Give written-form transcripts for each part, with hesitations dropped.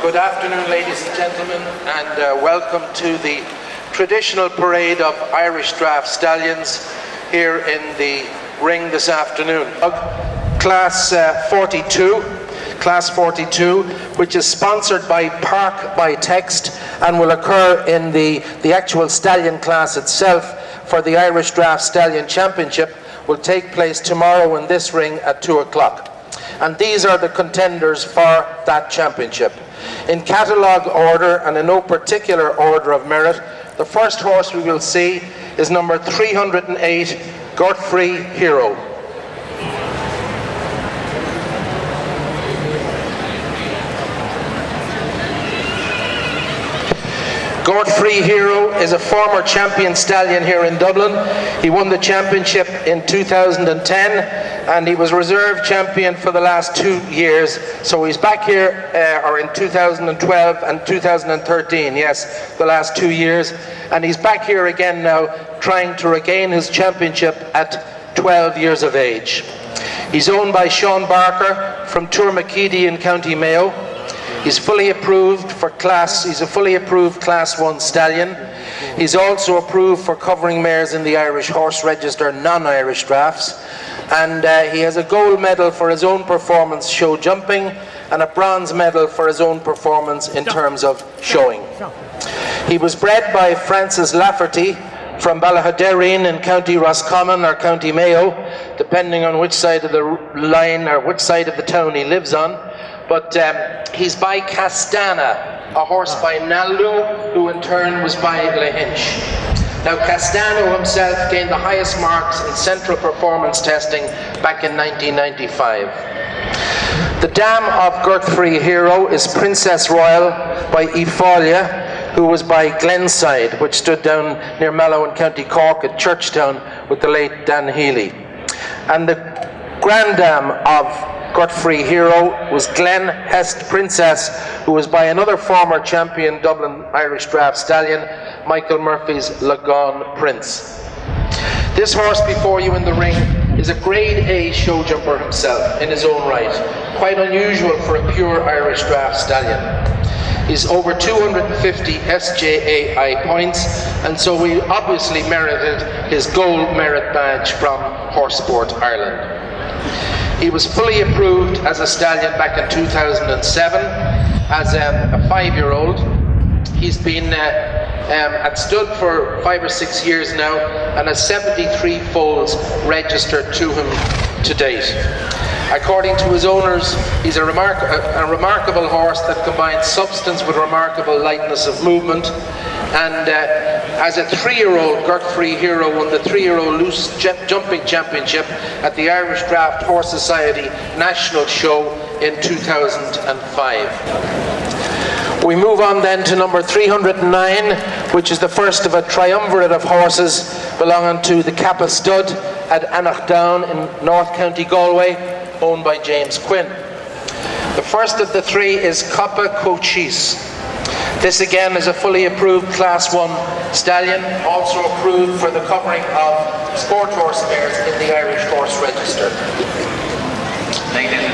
Good afternoon, ladies and gentlemen, and welcome to the traditional parade of Irish Draught Stallions here in the ring this afternoon. Class 42, which is sponsored by Park by Text and will occur in the actual stallion class itself for the Irish Draught Stallion Championship, will take place tomorrow in this ring at 2 o'clock. And these are the contenders for that championship. In catalogue order and in no particular order of merit, the first horse we will see is number 308, Godfrey Hero. Godfrey Hero is a former champion stallion here in Dublin. He won the championship in 2010 and he was reserve champion for the last 2 years. So he's back here or in 2012 and 2013, yes, the last 2 years. And he's back here again now trying to regain his championship at 12 years of age. He's owned by Sean Barker from Tourmakeedy in County Mayo. He's fully approved for he's a fully approved Class 1 stallion. He's also approved for covering mares in the Irish Horse Register non-Irish drafts. And he has a gold medal for his own performance show jumping and a bronze medal for his own performance in terms of showing. He was bred by Francis Lafferty from Ballaghaderreen in County Roscommon or County Mayo, depending on which side of the line or which side of the town he lives on. But he's by Castana, a horse by Naldo, who in turn was by Lahinch. Now Castano himself gained the highest marks in central performance testing back in 1995. The dam of Godfrey Hero is Princess Royal by Eupholia, who was by Glenside, which stood down near Mallow in County Cork at Churchtown with the late Dan Healy. And the grand dam of Godfrey Hero was Glen Hest Princess, who was by another former champion Dublin Irish Draught stallion, Michael Murphy's Lagon Prince. This horse before you in the ring is a grade A show jumper himself in his own right, quite unusual for a pure Irish Draught stallion. He's over 250 SJAI points, and so he obviously merited his gold merit badge from Horse Sport Ireland. He was fully approved as a stallion back in 2007 as a 5-year-old. He's been at stud for 5 or 6 years now and has 73 foals registered to him to date. According to his owners, he's a remarkable horse that combines substance with remarkable lightness of movement. And as a 3-year-old, Godfrey Hero won the 3-year-old loose jumping championship at the Irish Draught Horse Society National Show in 2005. We move on then to number 309, which is the first of a triumvirate of horses belonging to the Capa stud at Annachdown in North County Galway, owned by James Quinn. The first of the three is Capa Cois. This again is a fully approved Class 1 stallion, also approved for the covering of sport horse mares in the Irish Horse Register.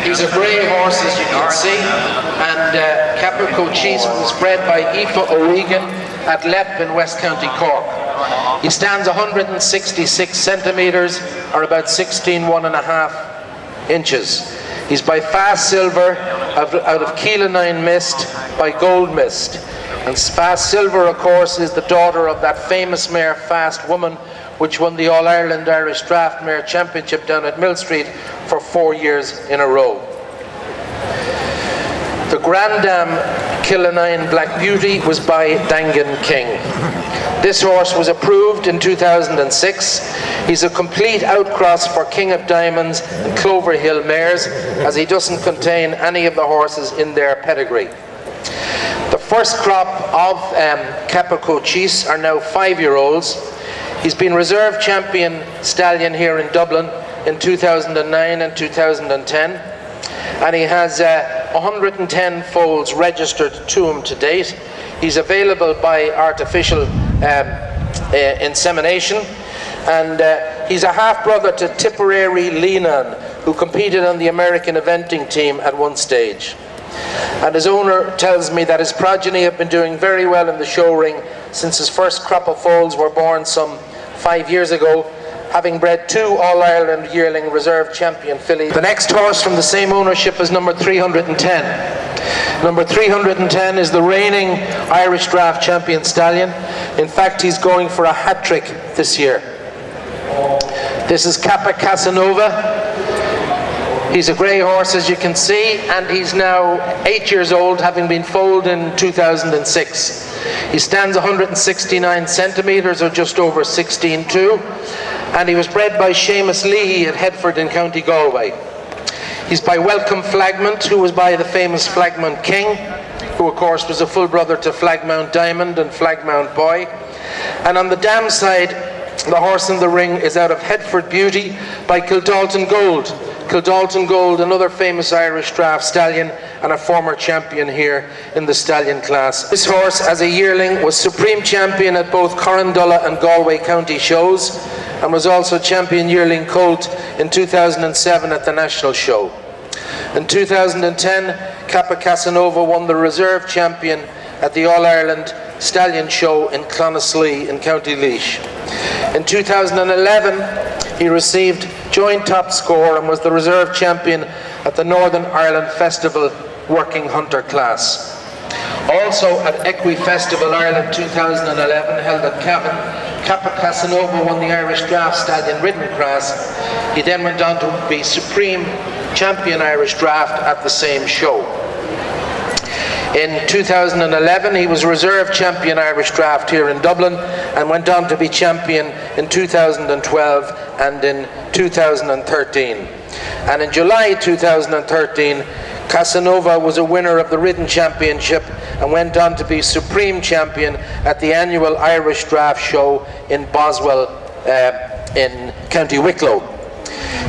He's a grey horse, as you can see, and Capa Cois was bred by Aoife O'Regan at Lepp in West County Cork. He stands 166 centimetres, or about 161.5 inches. He's by Fast Silver out of Kilcotton Mist by Gold Mist. And Fast Silver, of course, is the daughter of that famous mare Fast Woman, which won the All-Ireland Irish Draught Mare Championship down at Mill Street for 4 years in a row. The Grand Dam Kilcotton Black Beauty was by Dangan King. This horse was approved in 2006. He's a complete outcross for King of Diamonds and Cloverhill mares, as he doesn't contain any of the horses in their pedigree. The first crop of Capa Cois are now 5-year-olds. He's been reserve champion stallion here in Dublin in 2009 and 2010. And he has 110 foals registered to him to date. He's available by artificial insemination, and he's a half-brother to Tipperary Leenan, who competed on the American eventing team at one stage. And his owner tells me that his progeny have been doing very well in the show ring since his first crop of foals were born some 5 years ago, having bred 2 All-Ireland yearling reserve champion fillies. The next horse from the same ownership is number 310. Number 310 is the reigning Irish Draught champion stallion. In fact, he's going for a hat-trick this year. This is Capa Casanova. He's a grey horse, as you can see, and he's now 8 years old, having been foaled in 2006. He stands 169 centimetres, or just over 16'2", and he was bred by Seamus Leahy at Headford in County Galway. He's by Welcome Flagmount, who was by the famous Flagmount King, who of course was a full brother to Flagmount Diamond and Flagmount Boy. And on the dam side, the horse in the ring is out of Headford Beauty by Kilcotton Gold. Kilcotton Gold, another famous Irish Draught stallion and a former champion here in the stallion class. This horse, as a yearling, was supreme champion at both Corrandulla and Galway county shows, and was also champion yearling colt in 2007 at the national show. In 2010, Capa Casanova won the reserve champion at the All-Ireland Stallion Show in Clonaslee in County Laois. In 2011, he received joint top score and was the reserve champion at the Northern Ireland Festival Working Hunter class. Also at Equi Festival Ireland 2011, held at Cavan, Capa Casanova won the Irish Draught Stallion Ridden class. He then went on to be Supreme Champion Irish Draught at the same show. In 2011, he was Reserve Champion Irish Draught here in Dublin, and went on to be champion in 2012 and in 2013. And in July 2013, Casanova was a winner of the Ridden Championship and went on to be Supreme Champion at the annual Irish Draught Show in Boswell in County Wicklow.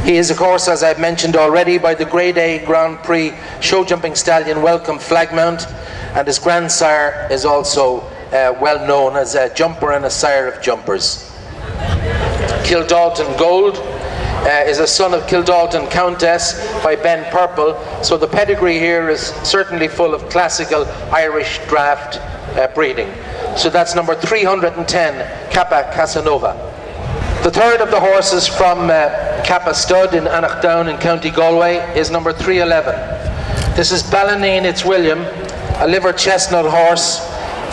He is, of course, as I've mentioned already, by the Grade A Grand Prix show jumping stallion Welcome Flagmount, and his grandsire is also well known as a jumper and a sire of jumpers. Kilcotton Gold is a son of Kilcotton Countess by Ben Purple, so the pedigree here is certainly full of classical Irish Draught breeding. So that's number 310, Capa Casanova. The third of the horses from Capa Stud in Annachdown in County Galway is number 311. This is Balineen, it's William, a liver chestnut horse,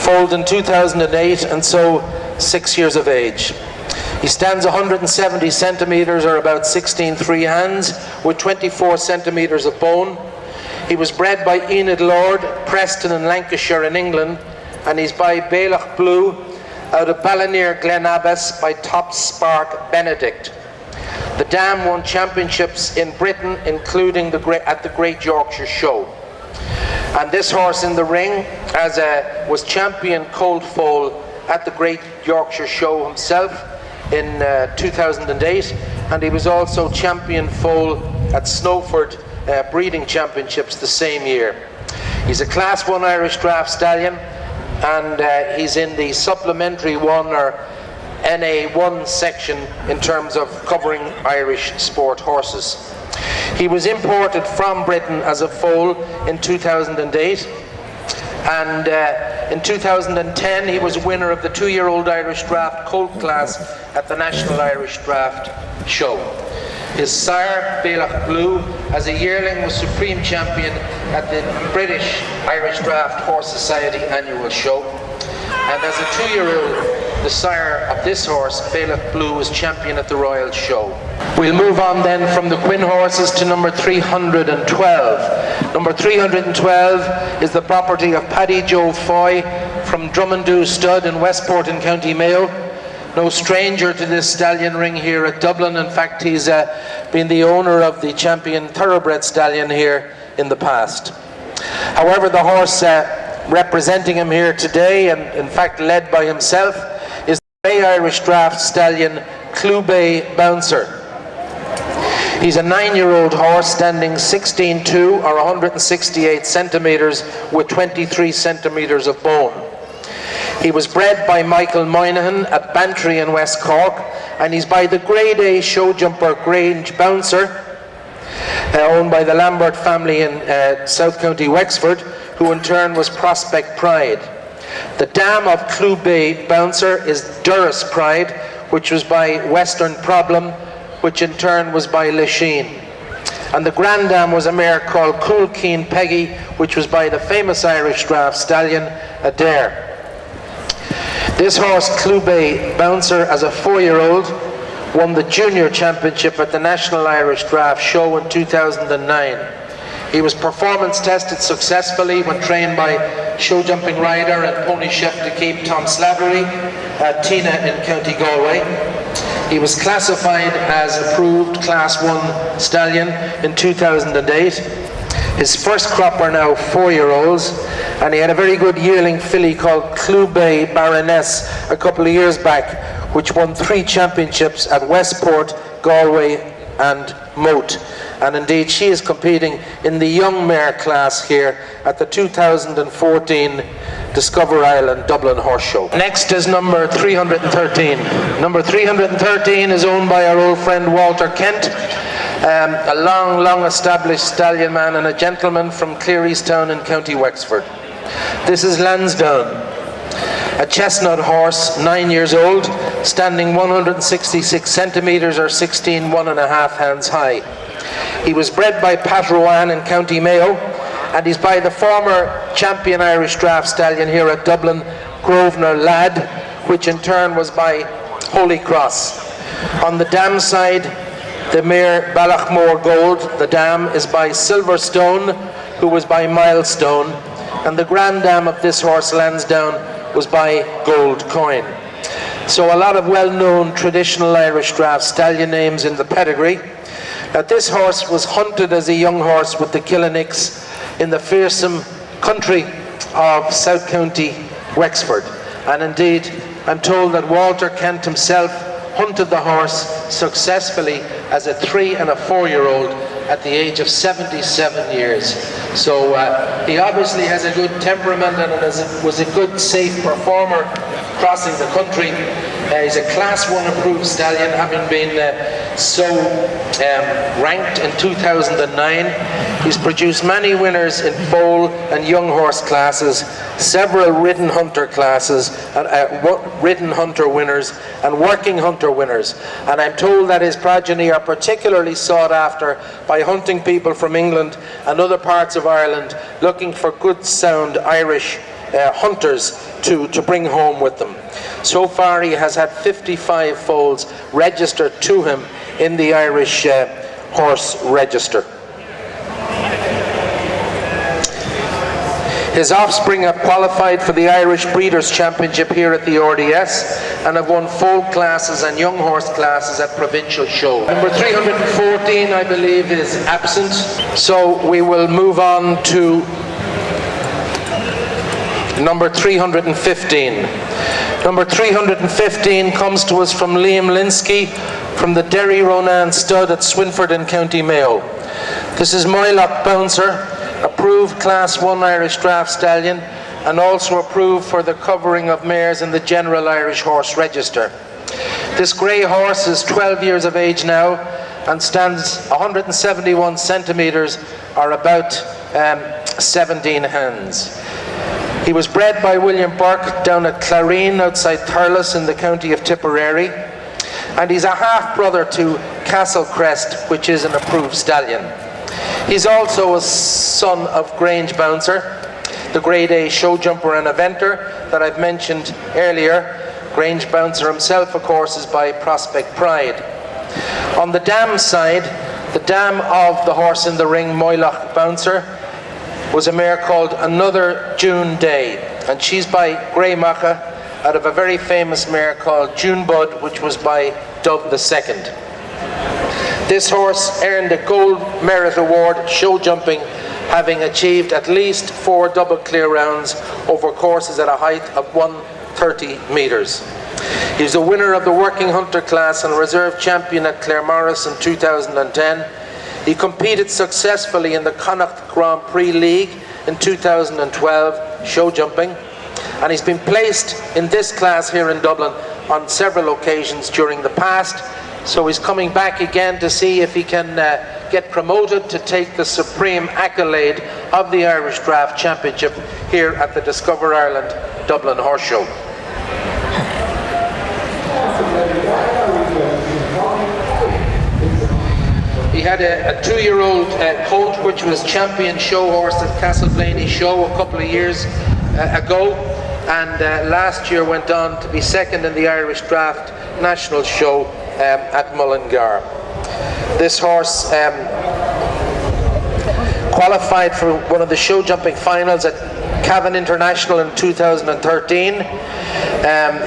foaled in 2008 and so 6 years of age. He stands 170 centimetres, or about 16'3" hands, with 24 centimetres of bone. He was bred by Enid Lord, Preston in Lancashire in England, and he's by Bailach Blue, out of Ballinear Glen Abbas by Top Spark Benedict. The dam won championships in Britain, including at the Great Yorkshire Show. And this horse in the ring was champion colt foal at the Great Yorkshire Show himself in 2008, and he was also champion foal at Snowford Breeding Championships the same year. He's a Class 1 Irish Draught stallion, and he's in the supplementary 1 or NA1 section in terms of covering Irish sport horses. He was imported from Britain as a foal in 2008, and in 2010 he was winner of the 2-year-old Irish Draught colt class at the National Irish Draught Show. His sire, Bailach Blue, as a yearling was supreme champion at the British Irish Draught Horse Society annual show. And as a 2-year-old, the sire of this horse, Bailach Blue, was champion at the Royal Show. We'll move on then from the Quinn horses to number 312. Number 312 is the property of Paddy Joe Foy from Drummondoo Stud in Westport in County Mayo. No stranger to this stallion ring here at Dublin. In fact, he's been the owner of the champion thoroughbred stallion here in the past. However, the horse representing him here today, and in fact led by himself, is the Grey Irish Draught stallion Cluain Bouncer. He's a 9-year-old horse standing 16'2", or 168 centimetres, with 23 centimetres of bone. He was bred by Michael Moynihan at Bantry in West Cork, and he's by the Grade A show jumper Grange Bouncer. owned by the Lambert family in South County Wexford, who in turn was Prospect Pride. The dam of Cluain bouncer is Durris Pride, which was by Western Problem, which in turn was by Lachine. And the grand dam was a mare called Kilcotton Peggy, which was by the famous Irish Draught stallion Adair. This horse, Cluain bouncer, as a 4-year-old, won the junior championship at the National Irish Draught show in 2009. He was performance tested successfully when trained by show jumping rider and pony chef to keep Tom Slattery at Tina in County Galway. He was classified as approved Class 1 stallion in 2008. His first crop are now 4-year-olds, and he had a very good yearling filly called Cluain Baroness a couple of years back, which won 3 championships at Westport, Galway and Moat. And indeed she is competing in the young mare class here at the 2014 Discover Ireland Dublin Horse Show. Next is number 313. Number 313 is owned by our old friend Walter Kent, a long established stallion man and a gentleman from Clearystown in County Wexford. This is Lansdowne, a chestnut horse, 9 years old, standing 166 centimetres or 16 1.5 hands high. He was bred by Pat Rowan in County Mayo, and he's by the former champion Irish Draught stallion here at Dublin, Grosvenor Lad, which in turn was by Holy Cross. On the dam side, the mare Ballachmore Gold, the dam, is by Silverstone, who was by Milestone, and the grand dam of this horse, Lansdowne, was by Gold Coin. So a lot of well-known traditional Irish Draught stallion names in the pedigree. Now this horse was hunted as a young horse with the Killinicks in the fearsome country of South County Wexford, and indeed I'm told that Walter Kent himself hunted the horse successfully as a 3- and 4-year-old at the age of 77 years. So he obviously has a good temperament and was a good, safe performer crossing the country. He's a Class 1 approved stallion, having been ranked in 2009. He's produced many winners in foal and young horse classes, several ridden hunter classes, ridden hunter winners and working hunter winners. And I'm told that his progeny are particularly sought after by hunting people from England and other parts of Ireland looking for good sound Irish hunters to bring home with them. So far he has had 55 foals registered to him in the Irish Horse Register. His offspring have qualified for the Irish Breeders' Championship here at the RDS and have won foal classes and young horse classes at provincial show. Number 314, I believe, is absent, so we will move on to number 315. Number 315 comes to us from Liam Linsky from the Derry Ronan stud at Swinford in County Mayo. This is Moylock Bouncer, approved Class 1 Irish Draught stallion and also approved for the covering of mares in the General Irish Horse Register. This grey horse is 12 years of age now and stands 171 centimetres or about 17 hands. He was bred by William Burke down at Clavereen outside Thurles in the county of Tipperary, and he's a half-brother to Castlecrest, which is an approved stallion. He's also a son of Grange Bouncer, the Grade A show jumper and eventer that I've mentioned earlier. Grange Bouncer himself, of course, is by Prospect Pride. On the dam side, the dam of the horse in the ring, Moylock Bouncer, was a mare called Another June Day, and she's by Grey Macha out of a very famous mare called June Bud, which was by Dub II. This horse earned a Gold Merit Award show jumping, having achieved at least 4 double clear rounds over courses at a height of 130 metres. He was the winner of the Working Hunter class and reserve champion at Claremorris in 2010. He competed successfully in the Connacht Grand Prix League in 2012, show jumping, and he's been placed in this class here in Dublin on several occasions during the past, so he's coming back again to see if he can get promoted to take the supreme accolade of the Irish Draught Championship here at the Discover Ireland Dublin Horse Show. He had a 2-year-old colt which was champion show horse at Castleblaney Show a couple of years ago, and last year went on to be second in the Irish Draught National Show at Mullingar. This horse qualified for one of the show jumping finals at Cavan International in 2013.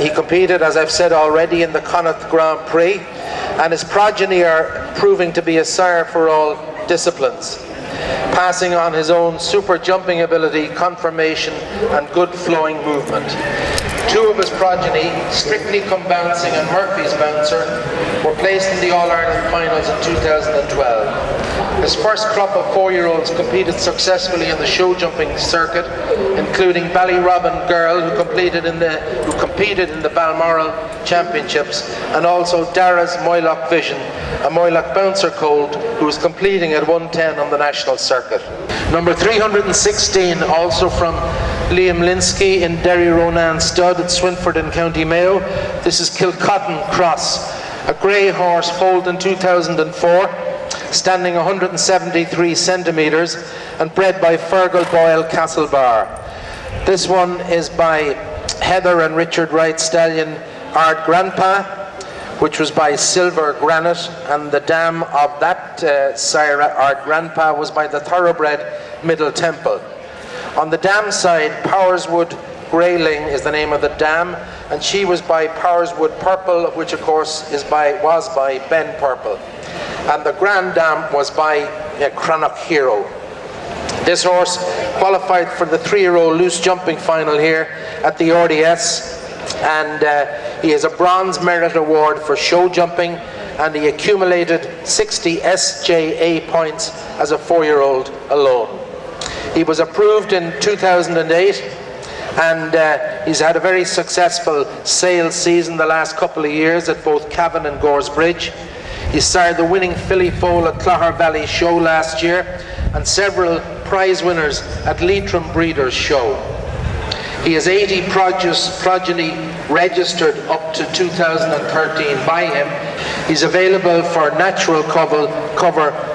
He competed, as I've said already, in the Connacht Grand Prix, and his progeny are proving to be a sire for all disciplines, passing on his own super jumping ability, conformation and good flowing movement. Two of his progeny, Strictly Come Bouncing and Murphy's Bouncer, were placed in the All-Ireland finals in 2012. His first crop of 4-year-olds competed successfully in the show jumping circuit, including Ballyrobin Girl, who competed in the Balmoral Championships, and also Dara's Moylock Vision, a Moylock bouncer colt who was competing at 110 on the national circuit. Number 316, also from Liam Linsky in Derry Ronan Stud at Swinford in County Mayo. This is Kilcotton Cross, a grey horse foaled in 2004, standing 173 centimetres and bred by Fergal Boyle Castlebar. This one is by Heather and Richard Wright Stallion Ard Grandpa, which was by Silver Granite, and the dam of that sire Ard Grandpa was by the thoroughbred Middle Temple. On the dam side, Powerswood Grayling is the name of the dam, and she was by Powerswood Purple, which of course was by Ben Purple. And the grand dam was by Cranach Hero. This horse qualified for the 3-year-old loose jumping final here at the RDS, and he has a Bronze Merit Award for show jumping, and he accumulated 60 SJA points as a 4-year-old alone. He was approved in 2008, and he's had a very successful sales season the last couple of years at both Cavan and Goresbridge. He sired the winning filly foal at Clougher Valley Show last year, and several prize winners at Leitrim Breeders' Show. He has 80 progeny registered up to 2013 by him. He's available for natural cover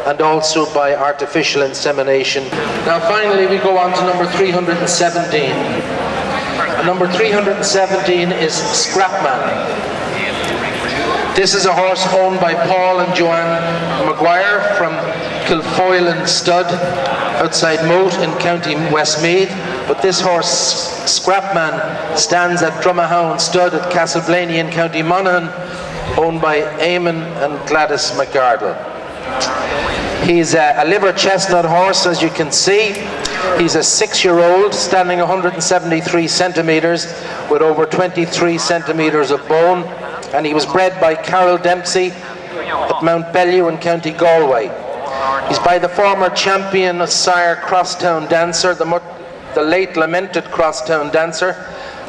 and also by artificial insemination. Now finally we go on to number 317. And number 317 is Scrapman. This is a horse owned by Paul and Joanne Maguire from Kilfoylan Stud outside Moat in County Westmeath. But this horse, Scrapman, stands at Drummahound Stud at Castleblaney in County Monaghan, owned by Eamon and Gladys McGardle. He's a liver chestnut horse, as you can see. He's a 6-year-old, standing 173 centimetres with over 23 centimetres of bone, and he was bred by Carol Dempsey at Mount Bellew in County Galway. He's by the former champion sire Crosstown Dancer, the late lamented Crosstown Dancer,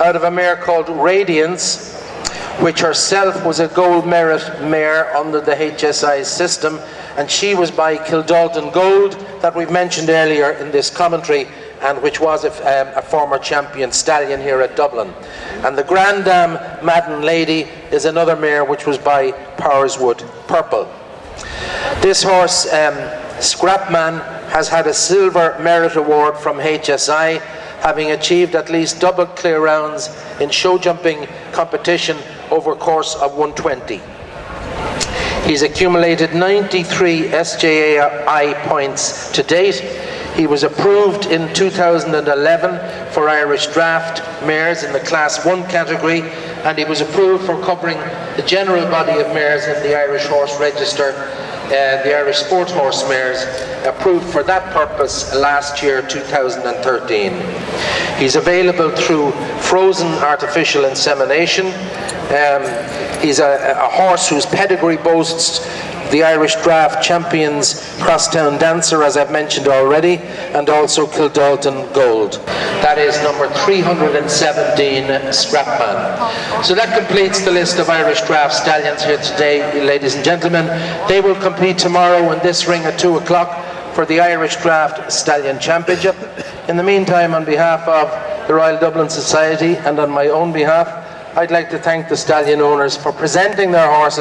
out of a mare called Radiance, which herself was a gold merit mare under the HSI system, and she was by Kildalton Gold that we've mentioned earlier in this commentary, and which was a former champion stallion here at Dublin. And the Grand Dam Madden Lady is another mare which was by Powerswood Purple. This horse, Scrapman, has had a Silver Merit Award from HSI, having achieved at least double clear rounds in show jumping competition over a course of 120. He's accumulated 93 SJAI points to date. He was approved in 2011 for Irish Draught mares in the Class 1 category, and he was approved for covering the general body of mares in the Irish Horse Register, the Irish Sport Horse mares, approved for that purpose last year, 2013. He's available through frozen artificial insemination. He's a horse whose pedigree boasts the Irish Draught Champions Crosstown Dancer, as I've mentioned already, and also Kilcotton Gold. That is number 317, Scrapman. So that completes the list of Irish Draught stallions here today, ladies and gentlemen. They will compete tomorrow in this ring at 2 o'clock for the Irish Draught Stallion Championship. In the meantime, on behalf of the Royal Dublin Society and on my own behalf, I'd like to thank the stallion owners for presenting their horses